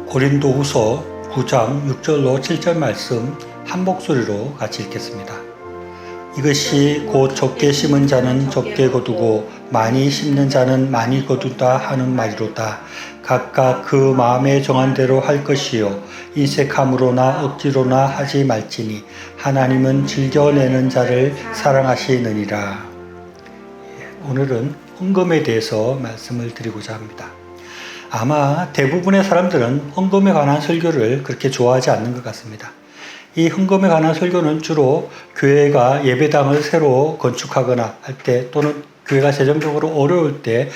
고린도후서 9장 6절로 7절 말씀 한 목소리로 같이 읽겠습니다. 이것이 곧 적게 심은 자는 적게 거두고 많이 심는 자는 많이 거두다 하는 말이로다. 각각 그 마음에 정한 대로 할 것이요 인색함으로나 억지로나 하지 말지니 하나님은 즐겨내는 자를 사랑하시느니라. 오늘은 헌금에 대해서 말씀을 드리고자 합니다. 아마 대부분의 사람들은 헌금에 관한 설교를 그렇게 좋아하지 않는 것 같습니다. 이 헌금에 관한 설교는 주로 교회가 예배당을 새로 건축하거나 할 때 또는 교회가 재정적으로 어려울 때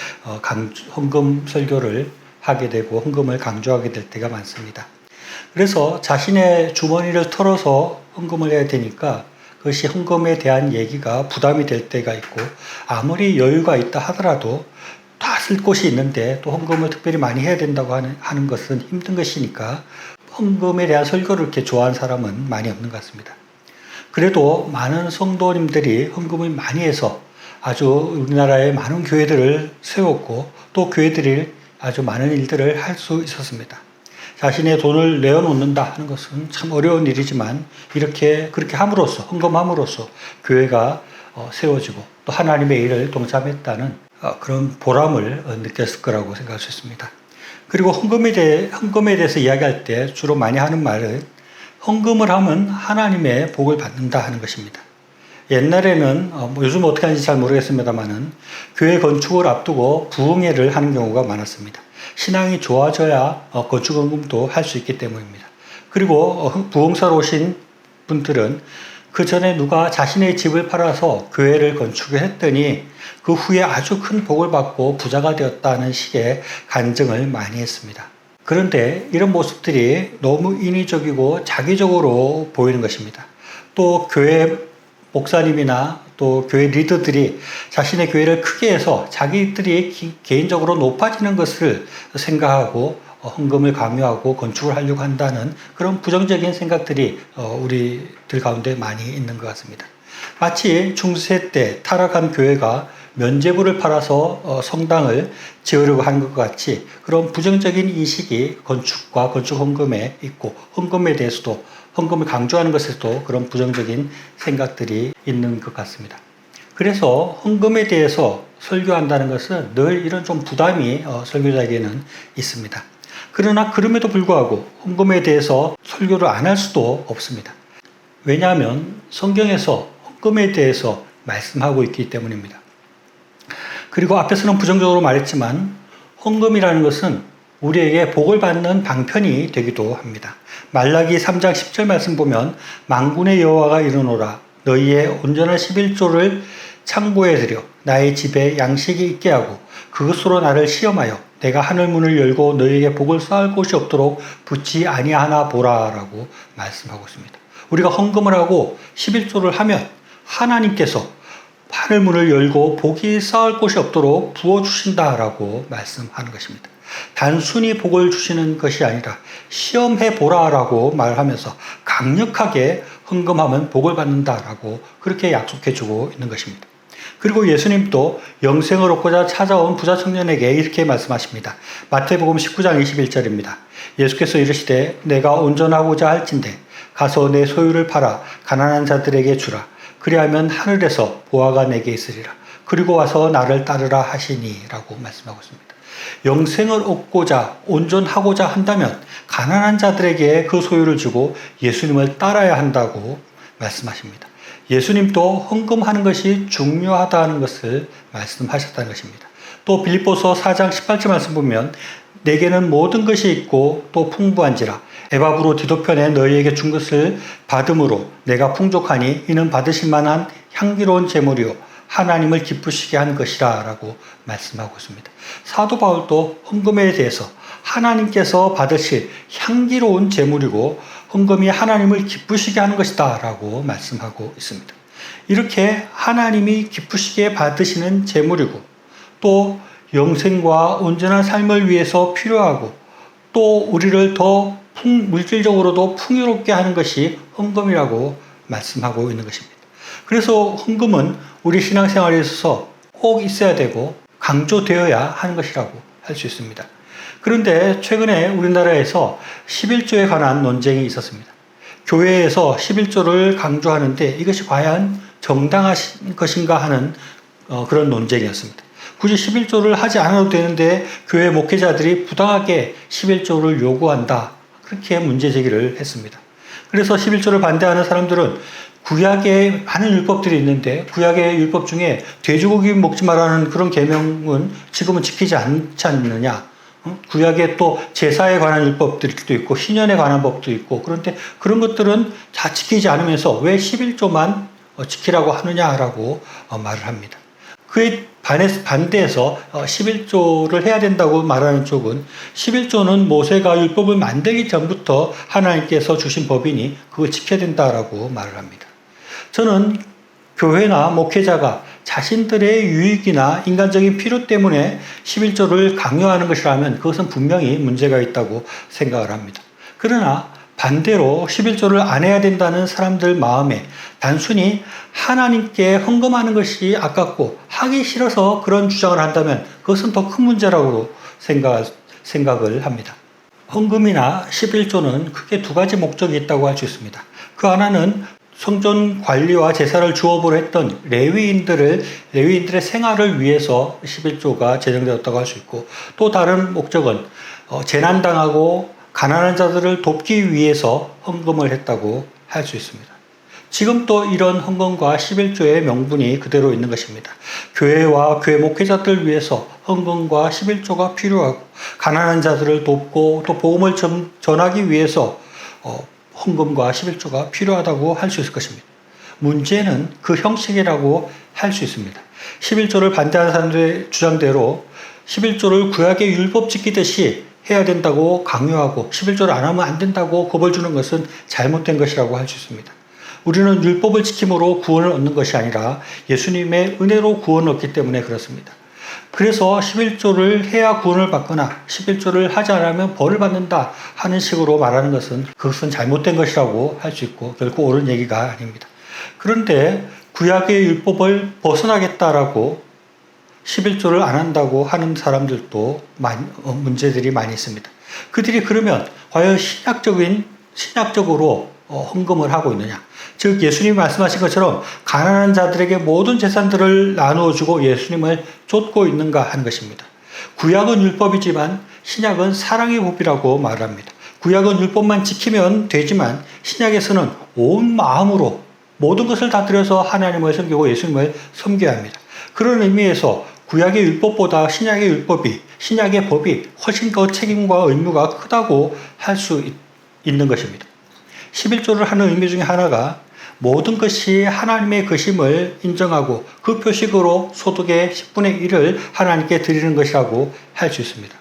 헌금 설교를 하게 되고 헌금을 강조하게 될 때가 많습니다. 그래서 자신의 주머니를 털어서 헌금을 해야 되니까 그것이 헌금에 대한 얘기가 부담이 될 때가 있고, 아무리 여유가 있다 하더라도 다 쓸 곳이 있는데 또 헌금을 특별히 많이 해야 된다고 하는 것은 힘든 것이니까 헌금에 대한 설교를 이렇게 좋아하는 사람은 많이 없는 것 같습니다. 그래도 많은 성도님들이 헌금을 많이 해서 아주 우리나라에 많은 교회들을 세웠고 또 교회들이 아주 많은 일들을 할 수 있었습니다. 자신의 돈을 내어놓는다 하는 것은 참 어려운 일이지만 그렇게 함으로써, 헌금함으로써 교회가 세워지고 또 하나님의 일을 동참했다는 그런 보람을 느꼈을 거라고 생각할 수 있습니다. 그리고 헌금에 대해서 이야기할 때 주로 많이 하는 말은 헌금을 하면 하나님의 복을 받는다 하는 것입니다. 옛날에는 요즘 어떻게 하는지 잘 모르겠습니다만은 교회 건축을 앞두고 부흥회를 하는 경우가 많았습니다. 신앙이 좋아져야 건축헌금도 할 수 있기 때문입니다. 그리고 부흥사로 오신 분들은 그 전에 누가 자신의 집을 팔아서 교회를 건축했더니 그 후에 아주 큰 복을 받고 부자가 되었다는 식의 간증을 많이 했습니다. 그런데 이런 모습들이 너무 인위적이고 자기적으로 보이는 것입니다. 또 교회 목사님이나 또 교회 리더들이 자신의 교회를 크게 해서 자기들이 개인적으로 높아지는 것을 생각하고 헌금을 강요하고 건축을 하려고 한다는 그런 부정적인 생각들이 우리들 가운데 많이 있는 것 같습니다. 마치 중세 때 타락한 교회가 면죄부를 팔아서 성당을 지으려고 하는 것 같이 그런 부정적인 인식이 건축과 건축 헌금에 있고, 헌금에 대해서도 헌금을 강조하는 것에서도 그런 부정적인 생각들이 있는 것 같습니다. 그래서 헌금에 대해서 설교한다는 것은 늘 이런 좀 부담이 설교자에게는 있습니다. 그러나 그럼에도 불구하고 헌금에 대해서 설교를 안 할 수도 없습니다. 왜냐하면 성경에서 헌금에 대해서 말씀하고 있기 때문입니다. 그리고 앞에서는 부정적으로 말했지만 헌금이라는 것은 우리에게 복을 받는 방편이 되기도 합니다. 말라기 3장 10절 말씀 보면 만군의 여호와가 이르노라 너희의 온전한 11조를 창고에 들여 나의 집에 양식이 있게 하고 그것으로 나를 시험하여 내가 하늘 문을 열고 너희에게 복을 쌓을 곳이 없도록 붙지 아니하나 보라 라고 말씀하고 있습니다. 우리가 헌금을 하고 11조를 하면 하나님께서 하늘 문을 열고 복이 쌓을 곳이 없도록 부어주신다라고 말씀하는 것입니다. 단순히 복을 주시는 것이 아니라 시험해 보라라고 말하면서 강력하게 헌금하면 복을 받는다라고 그렇게 약속해주고 있는 것입니다. 그리고 예수님도 영생을 얻고자 찾아온 부자 청년에게 이렇게 말씀하십니다. 마태복음 19장 21절입니다. 예수께서 이르시되 내가 온전하고자 할진대 가서 내 소유를 팔아 가난한 자들에게 주라. 그리하면 하늘에서 보화가 내게 있으리라. 그리고 와서 나를 따르라 하시니 라고 말씀하고 있습니다. 영생을 얻고자 온전하고자 한다면 가난한 자들에게 그 소유를 주고 예수님을 따라야 한다고 말씀하십니다. 예수님도 헌금하는 것이 중요하다는 것을 말씀하셨다는 것입니다. 또 빌립보서 4장 18절 말씀 보면 내게는 모든 것이 있고 또 풍부한지라 에바브로 디도편에 너희에게 준 것을 받음으로 내가 풍족하니 이는 받으실 만한 향기로운 제물이요 하나님을 기쁘시게 한 것이라 라고 말씀하고 있습니다. 사도 바울도 헌금에 대해서 하나님께서 받으실 향기로운 제물이고 헌금이 하나님을 기쁘시게 하는 것이다 라고 말씀하고 있습니다. 이렇게 하나님이 기쁘시게 받으시는 제물이고 또 영생과 온전한 삶을 위해서 필요하고 또 우리를 더 물질적으로도 풍요롭게 하는 것이 헌금이라고 말씀하고 있는 것입니다. 그래서 헌금은 우리 신앙생활에 있어서 꼭 있어야 되고 강조되어야 하는 것이라고 할 수 있습니다. 그런데 최근에 우리나라에서 11조에 관한 논쟁이 있었습니다. 교회에서 11조를 강조하는데 이것이 과연 정당한 것인가 하는 그런 논쟁이었습니다. 굳이 11조를 하지 않아도 되는데 교회 목회자들이 부당하게 11조를 요구한다. 그렇게 문제 제기를 했습니다. 그래서 11조를 반대하는 사람들은 구약에 많은 율법들이 있는데 구약의 율법 중에 돼지고기 먹지 말라는 그런 계명은 지금은 지키지 않지 않느냐. 구약에 또 제사에 관한 율법들도 있고 희년에 관한 법도 있고 그런데 그런 것들은 다 지키지 않으면서 왜 11조만 지키라고 하느냐라고 말을 합니다. 그에 반대해서 11조를 해야 된다고 말하는 쪽은 11조는 모세가 율법을 만들기 전부터 하나님께서 주신 법이니 그걸 지켜야 된다라고 말을 합니다. 저는 교회나 목회자가 자신들의 유익이나 인간적인 필요 때문에 11조를 강요하는 것이라면 그것은 분명히 문제가 있다고 생각을 합니다. 그러나 반대로 11조를 안 해야 된다는 사람들 마음에 단순히 하나님께 헌금하는 것이 아깝고 하기 싫어서 그런 주장을 한다면 그것은 더 큰 문제라고 생각을 합니다. 헌금이나 11조는 크게 두 가지 목적이 있다고 할 수 있습니다. 그 하나는 성전 관리와 제사를 주업으로 했던 레위인들의 생활을 위해서 11조가 제정되었다고 할 수 있고 또 다른 목적은 재난당하고 가난한 자들을 돕기 위해서 헌금을 했다고 할 수 있습니다. 지금 또 이런 헌금과 11조의 명분이 그대로 있는 것입니다. 교회와 교회 목회자들 위해서 헌금과 11조가 필요하고 가난한 자들을 돕고 또 복음을 전하기 위해서 헌금과 11조가 필요하다고 할 수 있을 것입니다. 문제는 그 형식이라고 할 수 있습니다. 11조를 반대하는 사람들의 주장대로 11조를 구약의 율법 지키듯이 해야 된다고 강요하고 11조를 안 하면 안 된다고 겁을 주는 것은 잘못된 것이라고 할 수 있습니다. 우리는 율법을 지킴으로 구원을 얻는 것이 아니라 예수님의 은혜로 구원을 얻기 때문에 그렇습니다. 그래서 11조를 해야 구원을 받거나 11조를 하지 않으면 벌을 받는다 하는 식으로 말하는 것은 그것은 잘못된 것이라고 할 수 있고 결코 옳은 얘기가 아닙니다. 그런데 구약의 율법을 벗어나겠다라고 11조를 안 한다고 하는 사람들도 문제들이 많이 있습니다. 그들이 그러면 과연 신약적으로 헌금을 하고 있느냐? 즉 예수님이 말씀하신 것처럼 가난한 자들에게 모든 재산들을 나누어주고 예수님을 쫓고 있는가 하는 것입니다. 구약은 율법이지만 신약은 사랑의 법이라고 말합니다. 구약은 율법만 지키면 되지만 신약에서는 온 마음으로 모든 것을 다 들여서 하나님을 섬기고 예수님을 섬겨야 합니다. 그런 의미에서 구약의 율법보다 신약의 법이 훨씬 더 책임과 의무가 크다고 할 수 있는 것입니다. 11조를 하는 의미 중에 하나가 모든 것이 하나님의 것임을 인정하고 그 표식으로 소득의 10분의 1을 하나님께 드리는 것이라고 할 수 있습니다.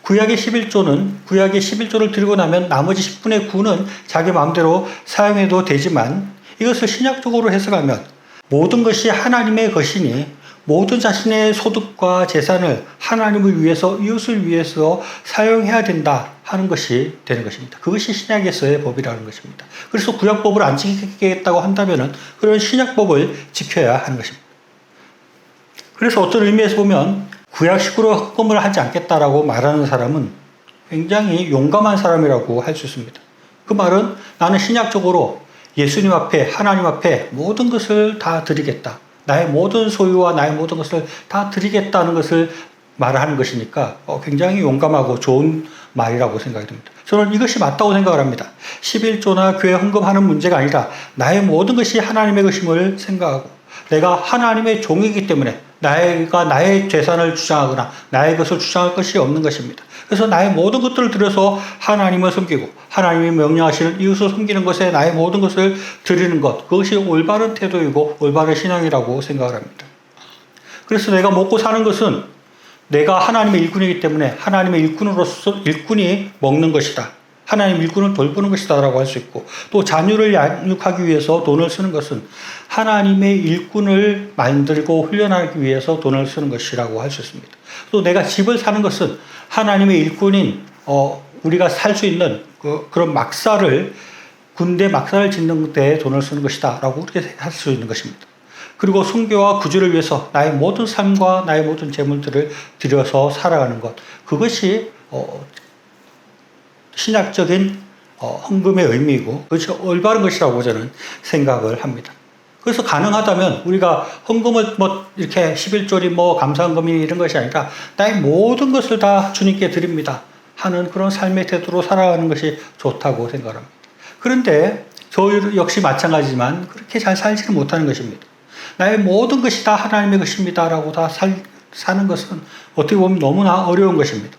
구약의 11조를 드리고 나면 나머지 10분의 9는 자기 마음대로 사용해도 되지만 이것을 신약적으로 해석하면 모든 것이 하나님의 것이니 모든 자신의 소득과 재산을 하나님을 위해서 이웃을 위해서 사용해야 된다 하는 것이 되는 것입니다. 그것이 신약에서의 법이라는 것입니다. 그래서 구약법을 안 지키겠다고 한다면 그런 신약법을 지켜야 하는 것입니다. 그래서 어떤 의미에서 보면 구약식으로 헌금을 하지 않겠다라고 말하는 사람은 굉장히 용감한 사람이라고 할 수 있습니다. 그 말은 나는 신약적으로 예수님 앞에 하나님 앞에 모든 것을 다 드리겠다. 나의 모든 소유와 나의 모든 것을 다 드리겠다는 것을 말하는 것이니까 굉장히 용감하고 좋은 말이라고 생각이 듭니다. 저는 이것이 맞다고 생각을 합니다. 11조나 교회 헌금하는 문제가 아니라 나의 모든 것이 하나님의 것임을 생각하고 내가 하나님의 종이기 때문에 내가 나의 재산을 주장하거나 나의 것을 주장할 것이 없는 것입니다. 그래서 나의 모든 것들을 들여서 하나님을 섬기고 하나님이 명령하시는 이웃을 섬기는 것에 나의 모든 것을 드리는 것, 그것이 올바른 태도이고 올바른 신앙이라고 생각을 합니다. 그래서 내가 먹고 사는 것은 내가 하나님의 일꾼이기 때문에 하나님의 일꾼이 먹는 것이다. 하나님 일꾼을 돌보는 것이다 라고 할 수 있고 또 자녀를 양육하기 위해서 돈을 쓰는 것은 하나님의 일꾼을 만들고 훈련하기 위해서 돈을 쓰는 것이라고 할 수 있습니다. 또 내가 집을 사는 것은 하나님의 일꾼인 우리가 살 수 있는 그런 군대 막사를 짓는 데 돈을 쓰는 것이다 라고 그렇게 할 수 있는 것입니다. 그리고 순교와 구주를 위해서 나의 모든 삶과 나의 모든 재물들을 들여서 살아가는 것, 그것이 신약적인 헌금의 의미이고 그것이 올바른 것이라고 저는 생각을 합니다. 그래서 가능하다면 우리가 헌금을 이렇게 11조리 감사헌금이 이런 것이 아니라 나의 모든 것을 다 주님께 드립니다 하는 그런 삶의 태도로 살아가는 것이 좋다고 생각합니다. 그런데 저 역시 마찬가지지만 그렇게 잘 살지는 못하는 것입니다. 나의 모든 것이 다 하나님의 것입니다 라고 다 사는 것은 어떻게 보면 너무나 어려운 것입니다.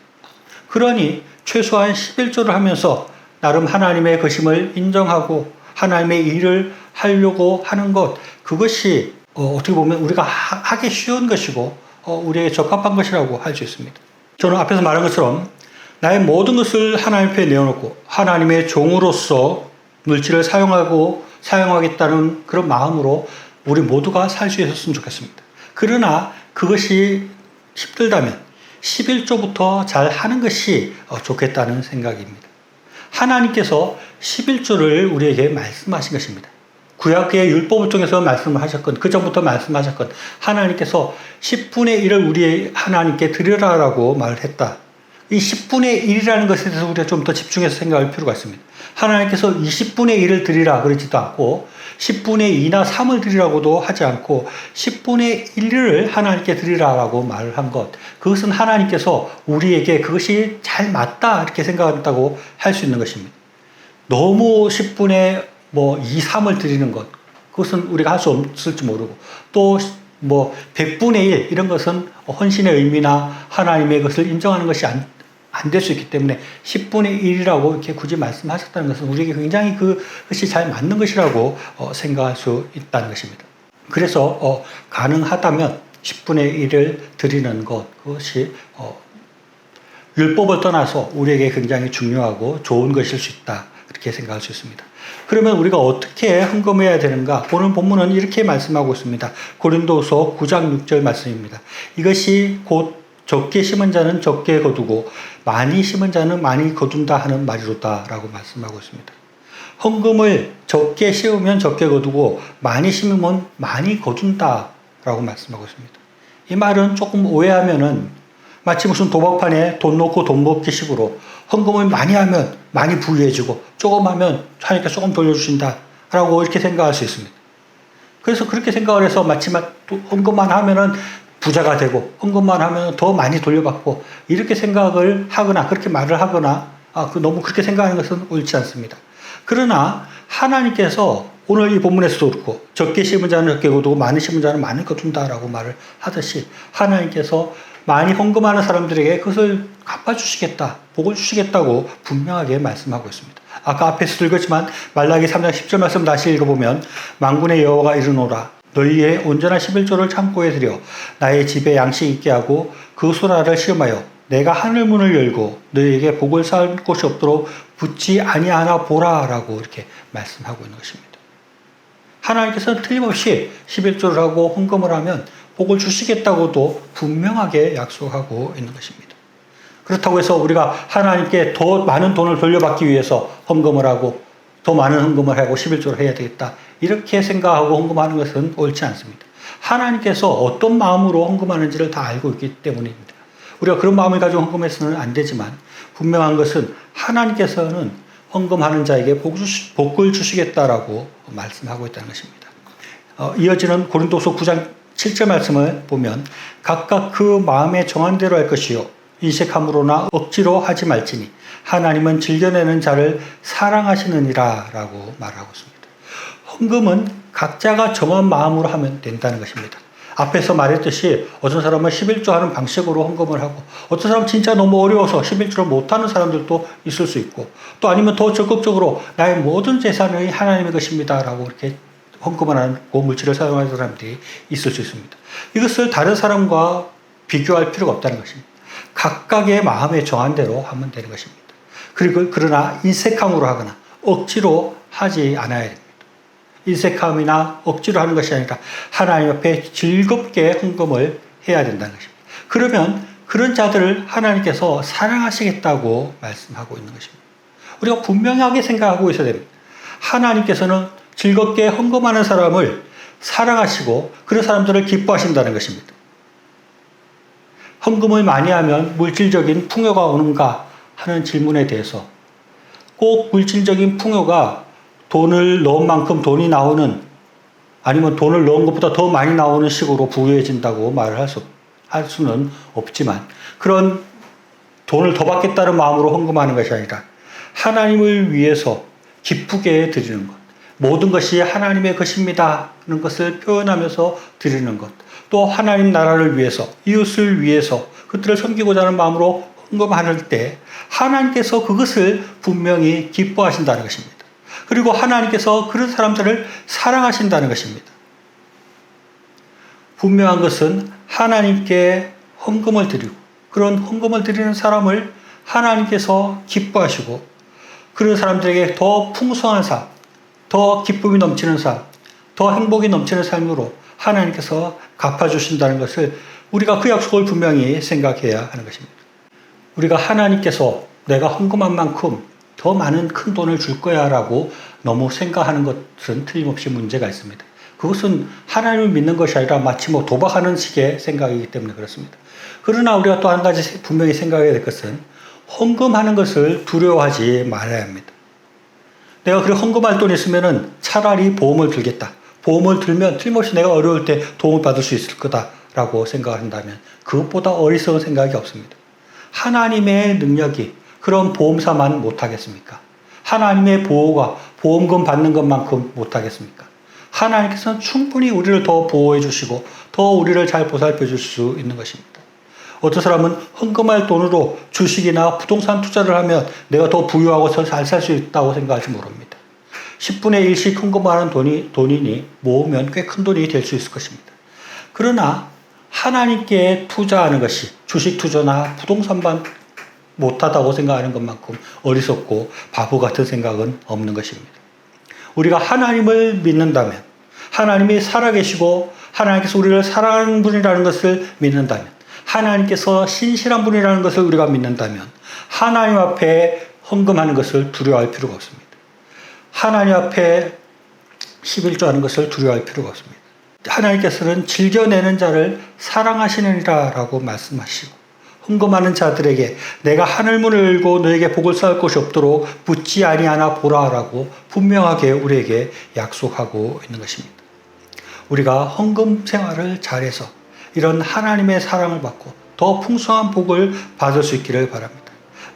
그러니 최소한 11조를 하면서 나름 하나님의 것임을 인정하고 하나님의 일을 하려고 하는 것, 그것이 어떻게 보면 우리가 하기 쉬운 것이고 우리에게 적합한 것이라고 할 수 있습니다. 저는 앞에서 말한 것처럼 나의 모든 것을 하나님 앞에 내어놓고 하나님의 종으로서 물질을 사용하겠다는 그런 마음으로 우리 모두가 살 수 있었으면 좋겠습니다. 그러나 그것이 힘들다면 11조부터 잘 하는 것이 좋겠다는 생각입니다. 하나님께서 11조를 우리에게 말씀하신 것입니다. 구약의 율법을 통해서 말씀을 하셨건 그 전부터 말씀하셨건 하나님께서 10분의 1을 우리 하나님께 드리라라고 말을 했다. 이 10분의 1이라는 것에 대해서 우리가 좀 더 집중해서 생각할 필요가 있습니다. 하나님께서 20분의 1을 드리라 그러지도 않고 10분의 2나 3을 드리라고도 하지 않고 10분의 1을 하나님께 드리라라고 말을 한 것, 그것은 하나님께서 우리에게 그것이 잘 맞다 이렇게 생각한다고 할 수 있는 것입니다. 너무 10분의 2, 3을 드리는 것, 그것은 우리가 할 수 없을지 모르고 또 100분의 1 이런 것은 헌신의 의미나 하나님의 것을 인정하는 것이 안 될 수 있기 때문에 10분의 1이라고 이렇게 굳이 말씀하셨다는 것은 우리에게 굉장히 그것이 잘 맞는 것이라고 생각할 수 있다는 것입니다. 그래서 가능하다면 10분의 1을 드리는 것, 그것이 율법을 떠나서 우리에게 굉장히 중요하고 좋은 것일 수 있다 그렇게 생각할 수 있습니다. 그러면 우리가 어떻게 헌금해야 되는가? 오늘 본문은 이렇게 말씀하고 있습니다. 고린도서 9장 6절 말씀입니다. 이것이 곧 적게 심은 자는 적게 거두고 많이 심은 자는 많이 거둔다 하는 말이로다 라고 말씀하고 있습니다. 헌금을 적게 심으면 적게 거두고 많이 심으면 많이 거둔다 라고 말씀하고 있습니다. 이 말은 조금 오해하면은 마치 무슨 도박판에 돈 놓고 돈 먹기 식으로 헌금을 많이 하면 많이 부유해지고 조금 하면 하니까 조금 돌려주신다 라고 이렇게 생각할 수 있습니다. 그래서 그렇게 생각을 해서 마치 헌금만 하면은 부자가 되고 헌금만 하면 더 많이 돌려받고 이렇게 생각을 하거나 그렇게 말을 하거나 너무 그렇게 생각하는 것은 옳지 않습니다. 그러나 하나님께서 오늘 이 본문에서도 그렇고 적게 심은 자는 적게 거두고 많이 심은 자는 많이 거둔다라고 말을 하듯이 하나님께서 많이 헌금하는 사람들에게 그것을 갚아주시겠다, 복을 주시겠다고 분명하게 말씀하고 있습니다. 아까 앞에서 읽었지만 말라기 3장 10절 말씀 다시 읽어보면 만군의 여호와가 이르노라 너희의 온전한 11조를 창고에 들여 나의 집에 양식 있게 하고 그 소라를 시험하여 내가 하늘문을 열고 너희에게 복을 쌓을 곳이 없도록 붙지 아니하나 보라 라고 이렇게 말씀하고 있는 것입니다. 하나님께서는 틀림없이 11조를 하고 헌금을 하면 복을 주시겠다고도 분명하게 약속하고 있는 것입니다. 그렇다고 해서 우리가 하나님께 더 많은 돈을 돌려받기 위해서 헌금을 하고 더 많은 헌금을 하고 11조를 해야 되겠다 이렇게 생각하고 헌금하는 것은 옳지 않습니다. 하나님께서 어떤 마음으로 헌금하는지를 다 알고 있기 때문입니다. 우리가 그런 마음을 가지고 헌금해서는 안 되지만 분명한 것은 하나님께서는 헌금하는 자에게 복을 주시겠다라고 말씀하고 있다는 것입니다. 이어지는 고린도서 9장 7절 말씀을 보면 각각 그 마음에 정한 대로 할 것이요 인색함으로나 억지로 하지 말지니 하나님은 즐겨내는 자를 사랑하시느니라 라고 말하고 있습니다. 헌금은 각자가 정한 마음으로 하면 된다는 것입니다. 앞에서 말했듯이 어떤 사람은 11조 하는 방식으로 헌금을 하고 어떤 사람은 진짜 너무 어려워서 11조를 못하는 사람들도 있을 수 있고 또 아니면 더 적극적으로 나의 모든 재산이 하나님의 것입니다 라고 이렇게 헌금을 하고 물질을 사용하는 사람들이 있을 수 있습니다. 이것을 다른 사람과 비교할 필요가 없다는 것입니다. 각각의 마음에 정한 대로 하면 되는 것입니다. 그리고 그러나 인색함으로 하거나 억지로 하지 않아야 됩니다. 인색함이나 억지로 하는 것이 아니라 하나님 앞에 즐겁게 헌금을 해야 된다는 것입니다. 그러면 그런 자들을 하나님께서 사랑하시겠다고 말씀하고 있는 것입니다. 우리가 분명하게 생각하고 있어야 됩니다. 하나님께서는 즐겁게 헌금하는 사람을 사랑하시고 그런 사람들을 기뻐하신다는 것입니다. 헌금을 많이 하면 물질적인 풍요가 오는가 하는 질문에 대해서 꼭 물질적인 풍요가 돈을 넣은 만큼 돈이 나오는, 아니면 돈을 넣은 것보다 더 많이 나오는 식으로 부유해진다고 말을 할 수는 없지만, 그런 돈을 더 받겠다는 마음으로 헌금하는 것이 아니라 하나님을 위해서 기쁘게 드리는 것, 모든 것이 하나님의 것입니다 하는 것을 표현하면서 드리는 것, 또 하나님 나라를 위해서, 이웃을 위해서 그들을 섬기고자 하는 마음으로 헌금할 때 하나님께서 그것을 분명히 기뻐하신다는 것입니다. 그리고 하나님께서 그런 사람들을 사랑하신다는 것입니다. 분명한 것은 하나님께 헌금을 드리고 그런 헌금을 드리는 사람을 하나님께서 기뻐하시고 그런 사람들에게 더 풍성한 삶, 더 기쁨이 넘치는 삶, 더 행복이 넘치는 삶으로 하나님께서 갚아주신다는 것을 우리가 그 약속을 분명히 생각해야 하는 것입니다. 우리가 하나님께서 내가 헌금한 만큼 더 많은 큰 돈을 줄 거야 라고 너무 생각하는 것은 틀림없이 문제가 있습니다. 그것은 하나님을 믿는 것이 아니라 마치 도박하는 식의 생각이기 때문에 그렇습니다. 그러나 우리가 또 한 가지 분명히 생각해야 될 것은 헌금하는 것을 두려워하지 말아야 합니다. 내가 그래 헌금할 돈이 있으면 차라리 보험을 들겠다. 보험을 들면 틀림없이 내가 어려울 때 도움을 받을 수 있을 거다라고 생각한다면 그것보다 어리석은 생각이 없습니다. 하나님의 능력이 그런 보험사만 못하겠습니까? 하나님의 보호가 보험금 받는 것만큼 못하겠습니까? 하나님께서는 충분히 우리를 더 보호해 주시고 더 우리를 잘 보살펴 줄 수 있는 것입니다. 어떤 사람은 헌금할 돈으로 주식이나 부동산 투자를 하면 내가 더 부유하고 잘 살 수 있다고 생각할지 모릅니다. 10분의 1씩 헌금하는 돈이니 모으면 꽤 큰 돈이 될 수 있을 것입니다. 그러나 하나님께 투자하는 것이 주식 투자나 부동산만 못하다고 생각하는 것만큼 어리석고 바보 같은 생각은 없는 것입니다. 우리가 하나님을 믿는다면, 하나님이 살아계시고 하나님께서 우리를 사랑하는 분이라는 것을 믿는다면, 하나님께서 신실한 분이라는 것을 우리가 믿는다면 하나님 앞에 헌금하는 것을 두려워할 필요가 없습니다. 하나님 앞에 11조하는 것을 두려워할 필요가 없습니다. 하나님께서는 즐겨내는 자를 사랑하시느니라 라고 말씀하시고 헌금하는 자들에게 내가 하늘문을 열고 너에게 복을 쌓을 것이 없도록 묻지 아니하나 보라 라고 분명하게 우리에게 약속하고 있는 것입니다. 우리가 헌금 생활을 잘해서 이런 하나님의 사랑을 받고 더 풍성한 복을 받을 수 있기를 바랍니다.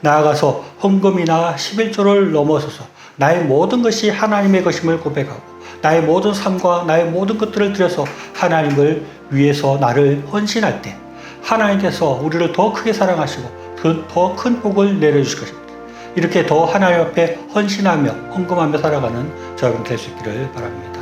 나아가서 헌금이나 11조를 넘어서서 나의 모든 것이 하나님의 것임을 고백하고 나의 모든 삶과 나의 모든 것들을 들여서 하나님을 위해서 나를 헌신할 때 하나님께서 우리를 더 크게 사랑하시고 더 큰 복을 내려주실 것입니다. 이렇게 더 하나님 앞에 헌신하며 헌금하며 살아가는 저여러분 될 수 있기를 바랍니다.